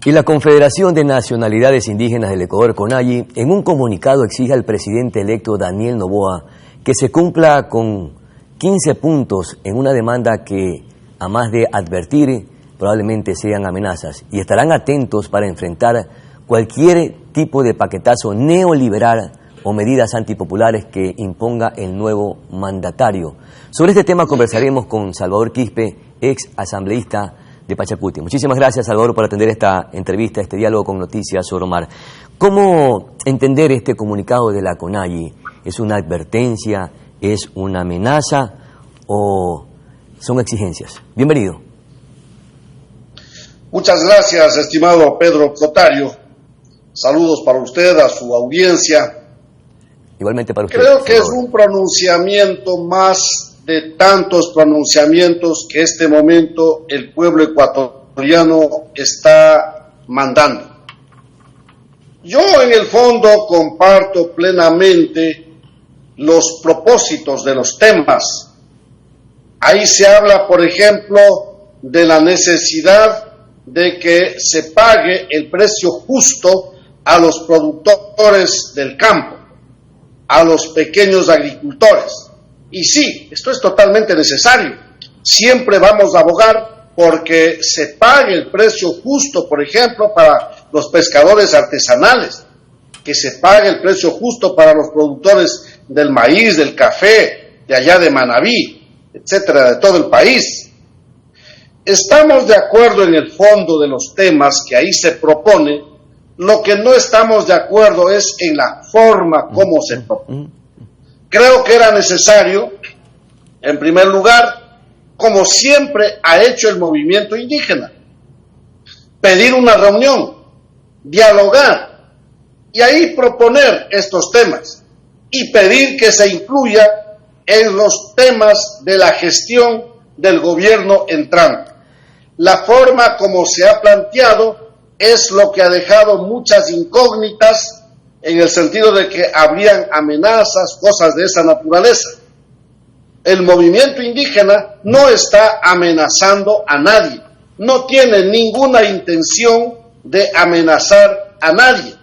Y la Confederación de Nacionalidades Indígenas del Ecuador, CONAIE, en un comunicado exige al presidente electo Daniel Noboa que se cumpla con 15 puntos en una demanda que, a más de advertir, probablemente sean amenazas, y estarán atentos para enfrentar cualquier tipo de paquetazo neoliberal o medidas antipopulares que imponga el nuevo mandatario. Sobre este tema conversaremos con Salvador Quispe, ex asambleísta de Pachacuti. Muchísimas gracias, Salvador, por atender esta entrevista, este diálogo con Noticias Soromar. ¿Cómo entender este comunicado de la CONAIE? ¿Es una advertencia? ¿Es una amenaza? ¿O son exigencias? Bienvenido. Muchas gracias, estimado Pedro Cotario. Saludos para usted, a su audiencia. Igualmente para usted. Creo que es un pronunciamiento más de tantos pronunciamientos que este momento el pueblo ecuatoriano está mandando. Yo en el fondo comparto plenamente los propósitos de los temas. Ahí se habla, por ejemplo, de la necesidad de que se pague el precio justo a los productores del campo, a los pequeños agricultores. Y sí, esto es totalmente necesario. Siempre vamos a abogar porque se pague el precio justo, por ejemplo, para los pescadores artesanales, que se pague el precio justo para los productores del maíz, del café, de allá de Manabí, etcétera, de todo el país. Estamos de acuerdo en el fondo de los temas que ahí se propone. Lo que no estamos de acuerdo es en la forma como se propone. Creo que era necesario, en primer lugar, como siempre ha hecho el movimiento indígena, pedir una reunión, dialogar y ahí proponer estos temas y pedir que se incluya en los temas de la gestión del gobierno entrante. La forma como se ha planteado es lo que ha dejado muchas incógnitas en el sentido de que habrían amenazas, cosas de esa naturaleza. El movimiento indígena no está amenazando a nadie, no tiene ninguna intención de amenazar a nadie.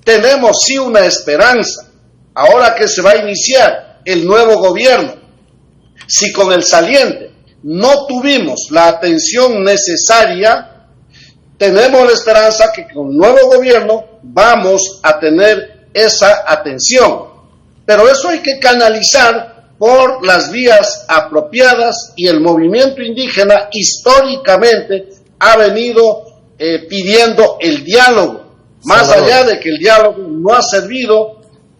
Tenemos sí una esperanza, ahora que se va a iniciar el nuevo gobierno. Si con el saliente no tuvimos la atención necesaria, tenemos la esperanza que con el nuevo gobierno vamos a tener esa atención. Pero eso hay que canalizar por las vías apropiadas y el movimiento indígena históricamente ha venido pidiendo el diálogo. Más allá de que el diálogo no ha servido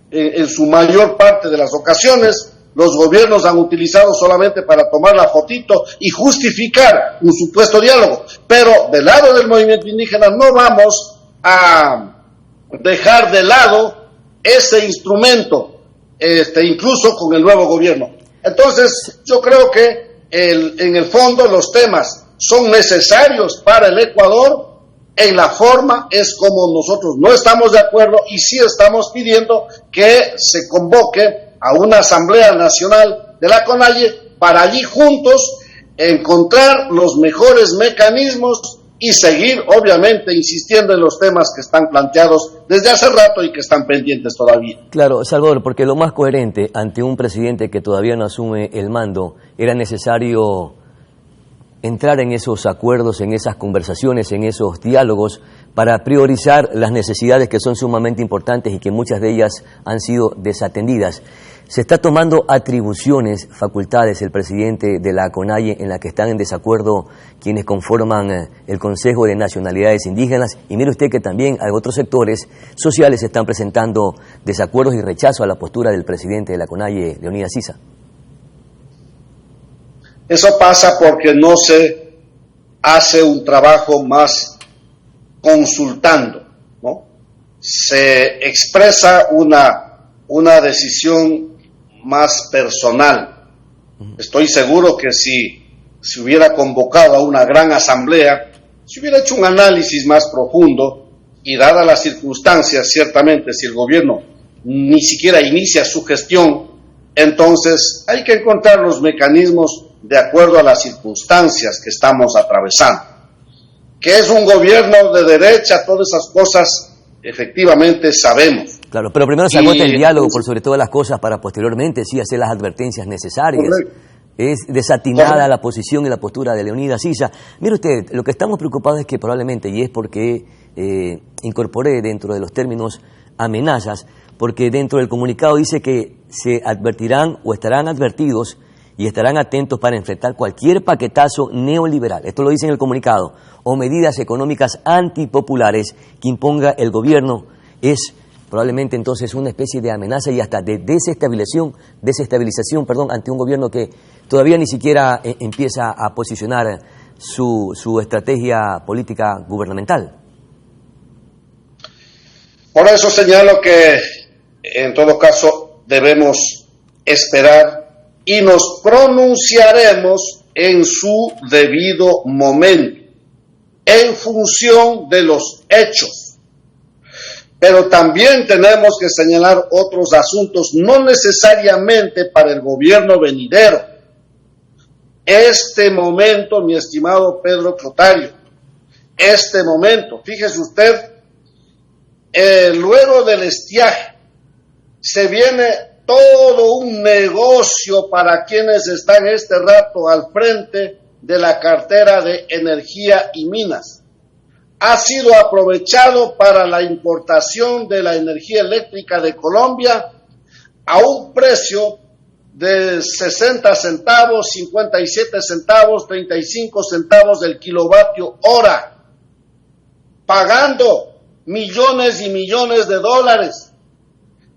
en su mayor parte de las ocasiones, los gobiernos han utilizado solamente para tomar la fotito y justificar un supuesto diálogo. Pero del lado del movimiento indígena no vamos a dejar de lado ese instrumento, incluso con el nuevo gobierno. Entonces, yo creo que en el fondo los temas son necesarios para el Ecuador. En la forma es como nosotros no estamos de acuerdo y sí estamos pidiendo que se convoque a una Asamblea Nacional de la CONAIE para allí juntos encontrar los mejores mecanismos y seguir, obviamente, insistiendo en los temas que están planteados desde hace rato y que están pendientes todavía. Claro, Salvador, porque lo más coherente ante un presidente que todavía no asume el mando, era necesario entrar en esos acuerdos, en esas conversaciones, en esos diálogos, para priorizar las necesidades que son sumamente importantes y que muchas de ellas han sido desatendidas. Se está tomando atribuciones, facultades, el presidente de la CONAIE, en la que están en desacuerdo quienes conforman el Consejo de Nacionalidades Indígenas, y mire usted que también hay otros sectores sociales están presentando desacuerdos y rechazo a la postura del presidente de la CONAIE, Leonidas Issa. Eso pasa porque no se hace un trabajo más consultando, ¿no? Se expresa una decisión más personal. Estoy seguro que si se hubiera convocado a una gran asamblea, se hubiera hecho un análisis más profundo y dadas las circunstancias, ciertamente, si el gobierno ni siquiera inicia su gestión, entonces hay que encontrar los mecanismos de acuerdo a las circunstancias que estamos atravesando. que es un gobierno de derecha, todas esas cosas efectivamente sabemos. Claro, pero primero se agota el diálogo por sobre todas las cosas para posteriormente sí hacer las advertencias necesarias. Correcto. Es desatinada la posición y la postura de Leonidas Issa. Mire usted, lo que estamos preocupados es que probablemente, y es porque incorporé dentro de los términos amenazas, porque dentro del comunicado dice que se advertirán o estarán advertidos y estarán atentos para enfrentar cualquier paquetazo neoliberal, esto lo dice en el comunicado, o medidas económicas antipopulares que imponga el gobierno. Es probablemente entonces una especie de amenaza y hasta de desestabilización ante un gobierno que todavía ni siquiera empieza a posicionar su estrategia política gubernamental. Por eso señalo que en todo caso debemos esperar y nos pronunciaremos en su debido momento, en función de los hechos. Pero también tenemos que señalar otros asuntos, no necesariamente para el gobierno venidero. Este momento, mi estimado Pedro Clotario, este momento, fíjese usted, luego del estiaje, se viene todo un negocio para quienes están este rato al frente de la cartera de energía y minas. Ha sido aprovechado para la importación de la energía eléctrica de Colombia a un precio de 60 centavos, 57 centavos, 35 centavos del kilovatio hora, pagando millones y millones de dólares.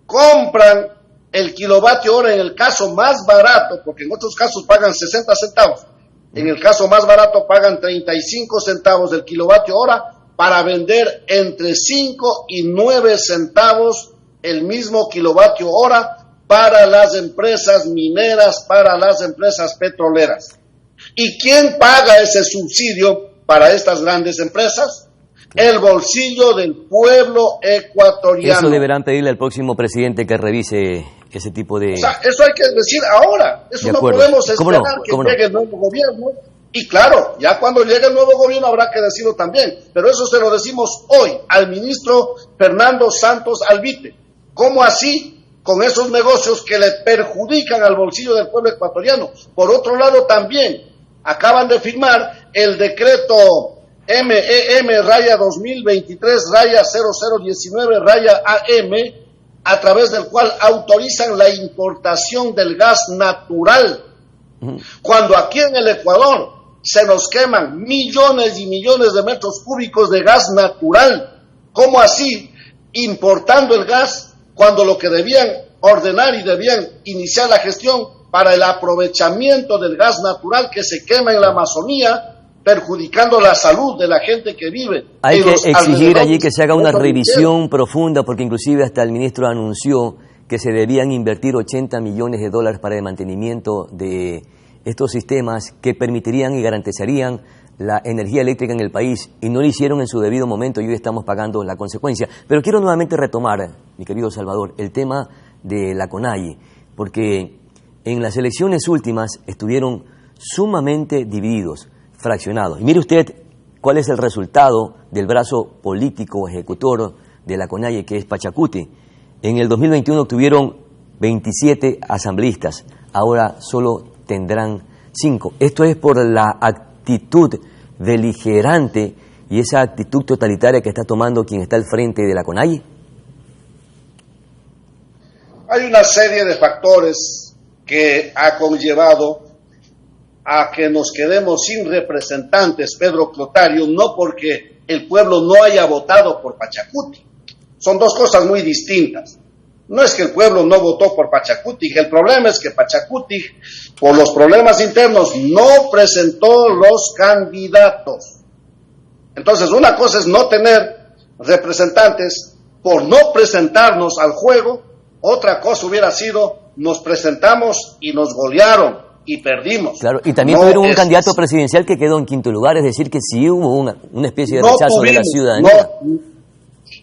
Compran el kilovatio hora en el caso más barato, porque en otros casos pagan 60 centavos, en el caso más barato pagan 35 centavos del kilovatio hora para vender entre 5 y 9 centavos el mismo kilovatio hora para las empresas mineras, para las empresas petroleras. ¿Y quién paga ese subsidio para estas grandes empresas? El bolsillo del pueblo ecuatoriano. Eso deberán pedirle al próximo presidente que revise ese tipo de... O sea, eso hay que decir ahora. Eso no podemos esperar que llegue el nuevo gobierno. Y claro, ya cuando llegue el nuevo gobierno habrá que decirlo también. Pero eso se lo decimos hoy al ministro Fernando Santos Albite. ¿Cómo así? Con esos negocios que le perjudican al bolsillo del pueblo ecuatoriano. Por otro lado también, acaban de firmar el decreto MEM-2023-0019-AM, a través del cual autorizan la importación del gas natural. Cuando aquí en el Ecuador se nos queman millones y millones de metros cúbicos de gas natural. ¿Cómo así? Importando el gas, cuando lo que debían ordenar y debían iniciar la gestión para el aprovechamiento del gas natural que se quema en la Amazonía, perjudicando la salud de la gente que vive. Hay que exigir allí que se haga una revisión profunda, porque inclusive hasta el ministro anunció que se debían invertir 80 millones de dólares para el mantenimiento de estos sistemas que permitirían y garantizarían la energía eléctrica en el país, y no lo hicieron en su debido momento y hoy estamos pagando la consecuencia. Pero quiero nuevamente retomar, mi querido Salvador, el tema de la CONAIE, porque en las elecciones últimas estuvieron sumamente divididos, fraccionados. Y mire usted cuál es el resultado del brazo político ejecutor de la CONAIE, que es Pachacuti. En el 2021 tuvieron 27 asambleístas, ahora solo tendrán 5. Esto es por la actitud beligerante y esa actitud totalitaria que está tomando quien está al frente de la CONAIE. Hay una serie de factores que ha conllevado a que nos quedemos sin representantes, Pedro Clotario, no porque el pueblo no haya votado por Pachacuti. Son dos cosas muy distintas. No es que el pueblo no votó por Pachacuti, el problema es que Pachacuti, por los problemas internos, no presentó los candidatos. Entonces, una cosa es no tener representantes por no presentarnos al juego, otra cosa hubiera sido, nos presentamos y nos golearon y perdimos. Claro, y también tuvieron un candidato presidencial que quedó en quinto lugar, es decir, que sí hubo una especie de rechazo de la ciudadanía.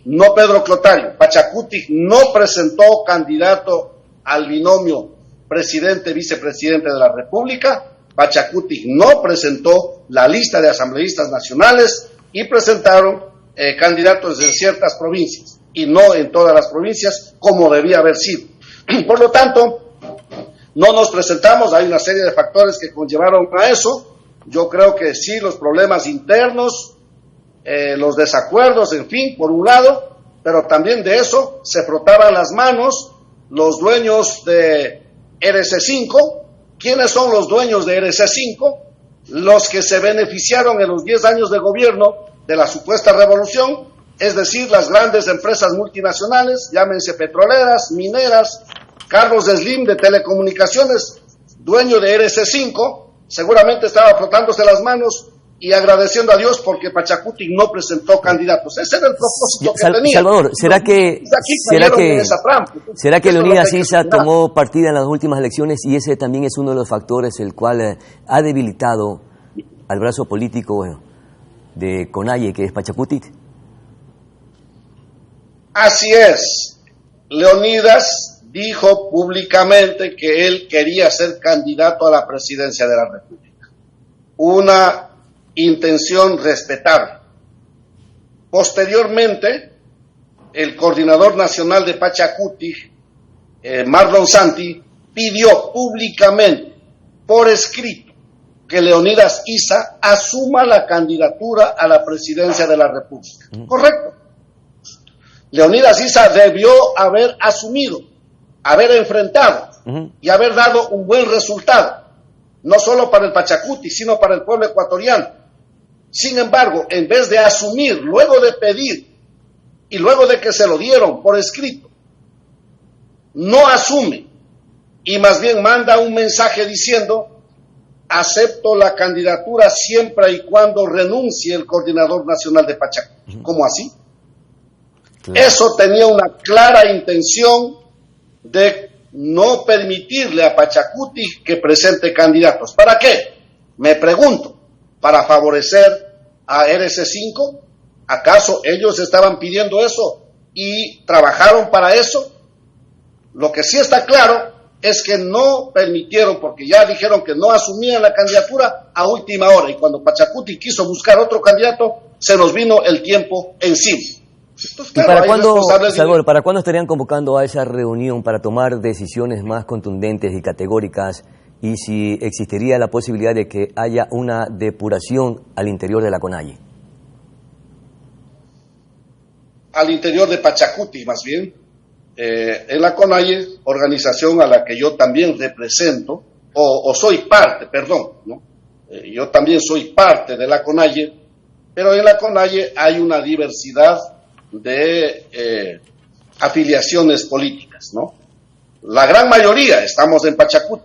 No, Pedro Clotario, Pachacuti no presentó candidato al binomio presidente-vicepresidente de la República, Pachacuti no presentó la lista de asambleístas nacionales y presentaron candidatos en ciertas provincias y no en todas las provincias como debía haber sido. Por lo tanto, no nos presentamos, hay una serie de factores que conllevaron a eso. Yo creo que sí, los problemas internos, los desacuerdos, en fin, por un lado, pero también de eso se frotaban las manos los dueños de RC5. ¿Quiénes son los dueños de RC5? Los que se beneficiaron en los 10 años de gobierno de la supuesta revolución, es decir, las grandes empresas multinacionales, llámense petroleras, mineras, Carlos Slim de telecomunicaciones, dueño de RC5, seguramente estaba frotándose las manos y agradeciendo a Dios porque Pachacuti no presentó candidatos. Ese era el propósito que tenía. Salvador, ¿será que Leonidas Issa tomó partida en las últimas elecciones y ese también es uno de los factores el cual ha debilitado al brazo político de CONAIE, que es Pachacuti? Así es. Leonidas dijo públicamente que él quería ser candidato a la presidencia de la República. Una intención respetable. Posteriormente, el coordinador nacional de Pachacuti, Marlon Santi, pidió públicamente, por escrito, que Leonidas Issa asuma la candidatura a la presidencia de la República. Correcto. Leonidas Issa debió haber asumido, haber enfrentado y haber dado un buen resultado, no solo para el Pachacuti, sino para el pueblo ecuatoriano. Sin embargo, en vez de asumir, luego de pedir y luego de que se lo dieron por escrito, no asume y más bien manda un mensaje diciendo: acepto la candidatura siempre y cuando renuncie el coordinador nacional de Pachacuti. ¿Cómo así? Claro. Eso tenía una clara intención de no permitirle a Pachacuti que presente candidatos. ¿Para qué? Me pregunto. ¿Para favorecer a RC5? ¿Acaso ellos estaban pidiendo eso y trabajaron para eso? Lo que sí está claro es que no permitieron, porque ya dijeron que no asumían la candidatura a última hora, y cuando Pachacuti quiso buscar otro candidato, se nos vino el tiempo encima. Entonces, claro, ¿Y para cuándo estarían convocando a esa reunión para tomar decisiones más contundentes y categóricas? Y si existiría la posibilidad de que haya una depuración al interior de la CONAIE. Al interior de Pachacuti, más bien. En la CONAIE, organización a la que yo también represento, o soy parte, perdón, ¿no? Yo también soy parte de la CONAIE, pero en la CONAIE hay una diversidad de afiliaciones políticas, ¿no? La gran mayoría estamos en Pachacuti,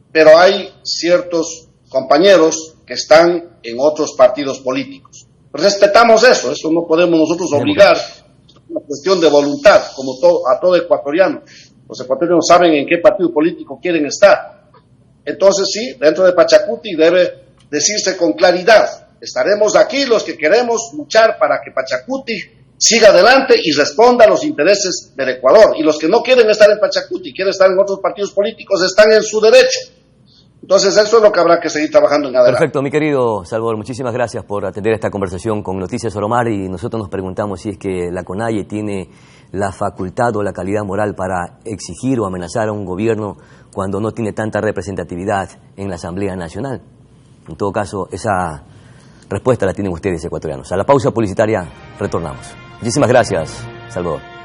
pero hay ciertos compañeros que están en otros partidos políticos. Respetamos eso no podemos nosotros obligar, es una cuestión de voluntad, como a todo ecuatoriano. Los ecuatorianos saben en qué partido político quieren estar. Entonces sí, dentro de Pachacuti debe decirse con claridad: estaremos aquí los que queremos luchar para que Pachacuti siga adelante y responda a los intereses del Ecuador. Y los que no quieren estar en Pachacuti, quieren estar en otros partidos políticos, están en su derecho. Entonces eso es lo que habrá que seguir trabajando en adelante. Perfecto, mi querido Salvador, muchísimas gracias por atender esta conversación con Noticias Oromar, y nosotros nos preguntamos si es que la CONAIE tiene la facultad o la calidad moral para exigir o amenazar a un gobierno cuando no tiene tanta representatividad en la Asamblea Nacional. En todo caso, esa respuesta la tienen ustedes, ecuatorianos. A la pausa publicitaria retornamos. Muchísimas gracias, Salvador.